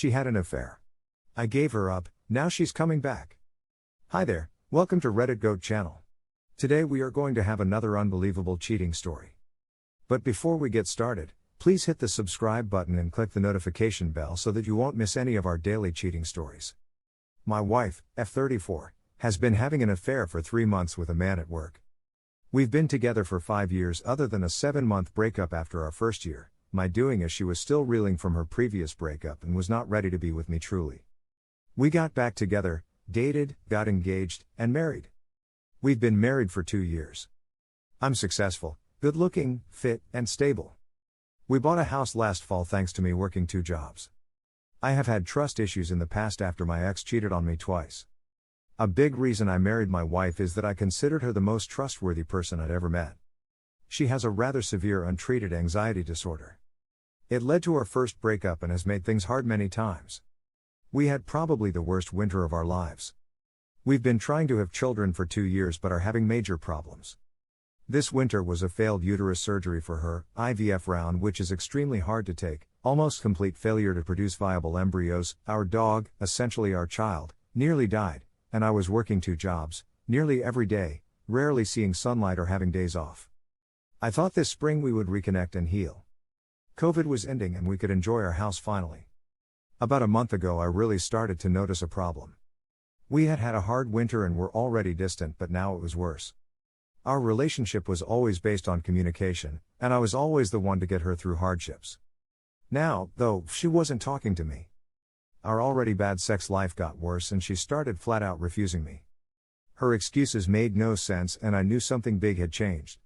She had an affair. I gave her up, now she's coming back. Hi there, welcome to Reddit Goat channel. Today we are going to have another unbelievable cheating story. But before we get started, please hit the subscribe button and click the notification bell so that you won't miss any of our daily cheating stories. My wife, F34, has been having an affair for 3 months with a man at work. We've been together for 5 years other than a 7-month breakup after our first year, my doing as she was still reeling from her previous breakup and was not ready to be with me truly. We got back together, dated, got engaged, and married. We've been married for 2 years. I'm successful, good looking, fit, and stable. We bought a house last fall thanks to me working 2 jobs. I have had trust issues in the past after my ex cheated on me twice. A big reason I married my wife is that I considered her the most trustworthy person I'd ever met. She has a rather severe untreated anxiety disorder. It led to our first breakup and has made things hard many times. We had probably the worst winter of our lives. We've been trying to have children for 2 years but are having major problems. This winter was a failed uterus surgery for her, IVF round, which is extremely hard to take, almost complete failure to produce viable embryos. Our dog, essentially our child, nearly died, and I was working 2 jobs, nearly every day, rarely seeing sunlight or having days off. I thought this spring we would reconnect and heal. COVID was ending and we could enjoy our house finally. About a month ago I really started to notice a problem. We had had a hard winter and were already distant, but now it was worse. Our relationship was always based on communication, and I was always the one to get her through hardships. Now, though, she wasn't talking to me. Our already bad sex life got worse and she started flat out refusing me. Her excuses made no sense and I knew something big had changed.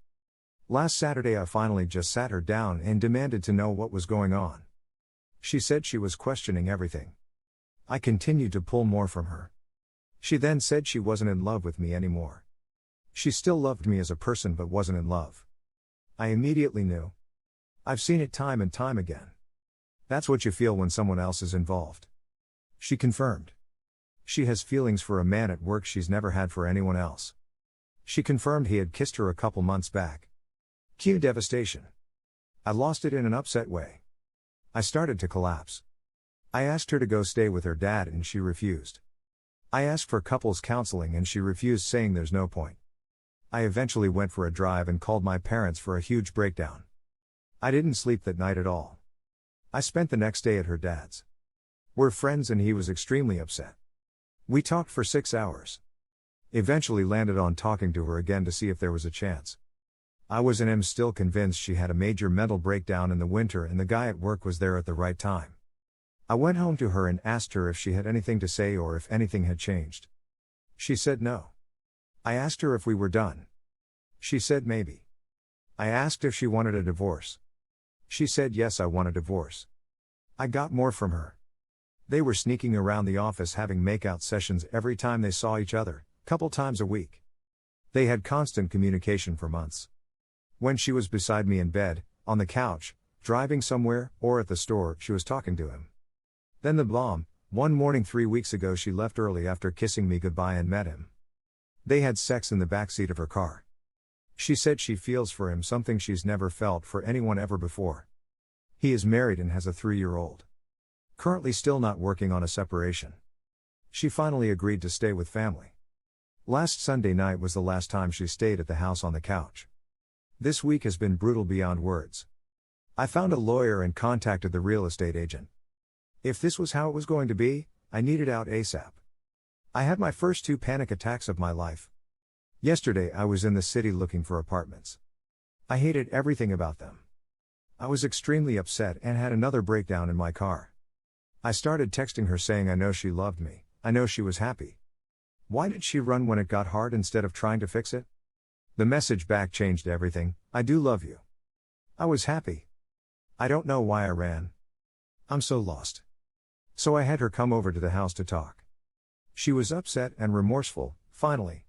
Last Saturday I finally just sat her down and demanded to know what was going on. She said she was questioning everything. I continued to pull more from her. She then said she wasn't in love with me anymore. She still loved me as a person but wasn't in love. I immediately knew. I've seen it time and time again. That's what you feel when someone else is involved. She confirmed. She has feelings for a man at work she's never had for anyone else. She confirmed he had kissed her a couple months back. Cue devastation. I lost it in an upset way. I started to collapse. I asked her to go stay with her dad and she refused. I asked for couples counseling and she refused, saying there's no point. I eventually went for a drive and called my parents for a huge breakdown. I didn't sleep that night at all. I spent the next day at her dad's. We're friends and he was extremely upset. We talked for 6 hours. Eventually landed on talking to her again to see if there was a chance. I was and am still convinced she had a major mental breakdown in the winter and the guy at work was there at the right time. I went home to her and asked her if she had anything to say or if anything had changed. She said no. I asked her if we were done. She said maybe. I asked if she wanted a divorce. She said yes, I want a divorce. I got more from her. They were sneaking around the office having makeout sessions every time they saw each other, couple times a week. They had constant communication for months. When she was beside me in bed, on the couch, driving somewhere, or at the store, she was talking to him. Then the bomb, one morning 3 weeks ago she left early after kissing me goodbye and met him. They had sex in the backseat of her car. She said she feels for him, something she's never felt for anyone ever before. He is married and has a 3-year-old. Currently still not working on a separation. She finally agreed to stay with family. Last Sunday night was the last time she stayed at the house on the couch. This week has been brutal beyond words. I found a lawyer and contacted the real estate agent. If this was how it was going to be, I needed out ASAP. I had my first 2 panic attacks of my life. Yesterday I was in the city looking for apartments. I hated everything about them. I was extremely upset and had another breakdown in my car. I started texting her saying I know she loved me, I know she was happy. Why did she run when it got hard instead of trying to fix it? The message back changed everything, I do love you. I was happy. I don't know why I ran. I'm so lost. So I had her come over to the house to talk. She was upset and remorseful, finally.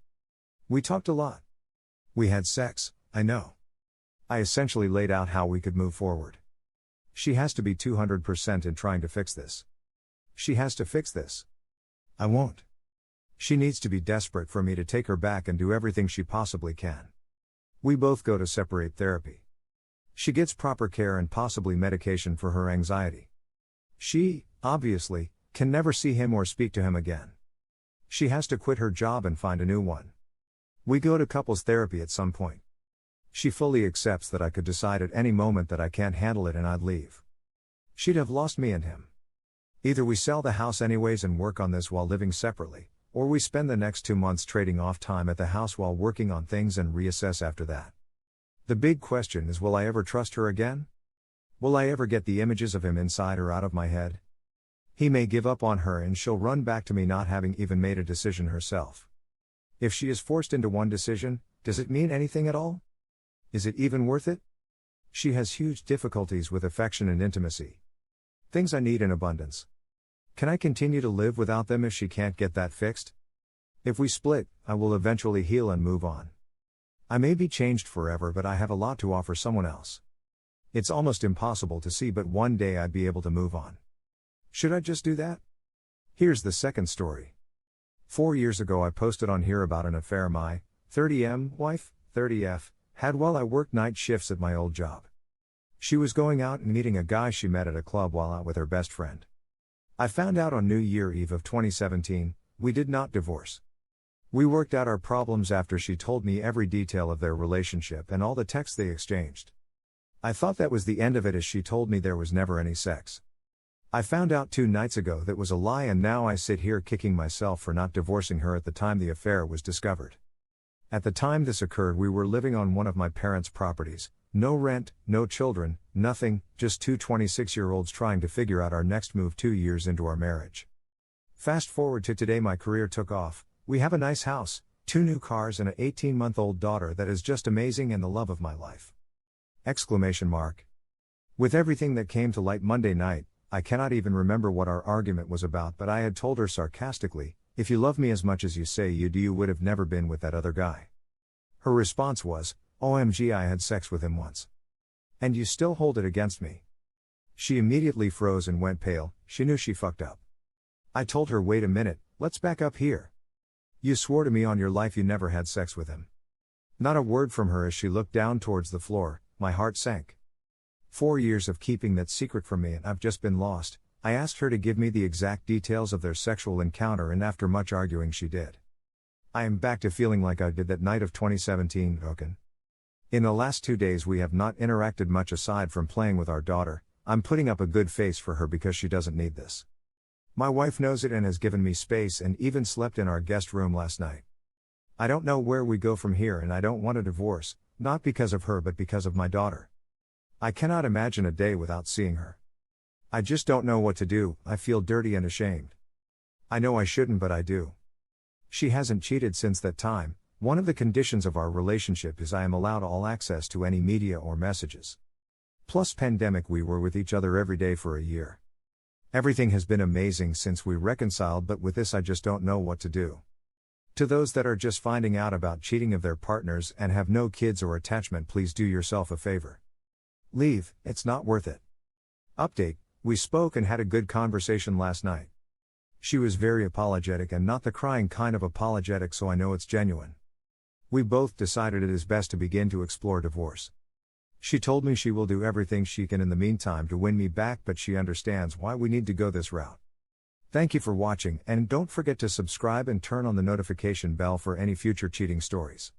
We talked a lot. We had sex, I know. I essentially laid out how we could move forward. She has to be 200% in trying to fix this. She has to fix this. I won't. She needs to be desperate for me to take her back and do everything she possibly can. We both go to separate therapy. She gets proper care and possibly medication for her anxiety. She, obviously, can never see him or speak to him again. She has to quit her job and find a new one. We go to couples therapy at some point. She fully accepts that I could decide at any moment that I can't handle it and I'd leave. She'd have lost me and him. Either we sell the house anyways and work on this while living separately, or we spend the next 2 months trading off time at the house while working on things and reassess after that. The big question is, will I ever trust her again? Will I ever get the images of him inside or out of my head? He may give up on her and she'll run back to me not having even made a decision herself. If she is forced into one decision, does it mean anything at all? Is it even worth it? She has huge difficulties with affection and intimacy. Things I need in abundance. Can I continue to live without them if she can't get that fixed? If we split, I will eventually heal and move on. I may be changed forever, but I have a lot to offer someone else. It's almost impossible to see, but one day I'd be able to move on. Should I just do that? Here's the second story. 4 years ago I posted on here about an affair my 30M wife, 30F, had while I worked night shifts at my old job. She was going out and meeting a guy she met at a club while out with her best friend. I found out on New Year Eve of 2017, we did not divorce. We worked out our problems after she told me every detail of their relationship and all the texts they exchanged. I thought that was the end of it, as she told me there was never any sex. I found out 2 nights ago that was a lie, and now I sit here kicking myself for not divorcing her at the time the affair was discovered. At the time this occurred, we were living on one of my parents' properties, no rent, no children, nothing, just 2 26-year-olds trying to figure out our next move 2 years into our marriage. Fast forward to today, my career took off, we have a nice house, 2 new cars and an 18-month-old daughter that is just amazing and the love of my life. ! With everything that came to light Monday night, I cannot even remember what our argument was about, but I had told her sarcastically, "If you love me as much as you say you do, you would have never been with that other guy." Her response was, "OMG, I had sex with him once. And you still hold it against me?" She immediately froze and went pale. She knew she fucked up. I told her, "Wait a minute, let's back up here. You swore to me on your life you never had sex with him." Not a word from her as she looked down towards the floor. My heart sank. 4 years of keeping that secret from me and I've just been lost. I asked her to give me the exact details of their sexual encounter, and after much arguing she did. I am back to feeling like I did that night of 2017. In the last 2 days we have not interacted much aside from playing with our daughter. I'm putting up a good face for her because she doesn't need this. My wife knows it and has given me space and even slept in our guest room last night. I don't know where we go from here, and I don't want a divorce, not because of her but because of my daughter. I cannot imagine a day without seeing her. I just don't know what to do. I feel dirty and ashamed. I know I shouldn't, but I do. She hasn't cheated since that time. One of the conditions of our relationship is I am allowed all access to any media or messages. Plus pandemic, we were with each other every day for a year. Everything has been amazing since we reconciled, but with this I just don't know what to do. To those that are just finding out about cheating of their partners and have no kids or attachment, please do yourself a favor. Leave, it's not worth it. Update, we spoke and had a good conversation last night. She was very apologetic and not the crying kind of apologetic, so I know it's genuine. We both decided it is best to begin to explore divorce. She told me she will do everything she can in the meantime to win me back, but she understands why we need to go this route. Thank you for watching, and don't forget to subscribe and turn on the notification bell for any future cheating stories.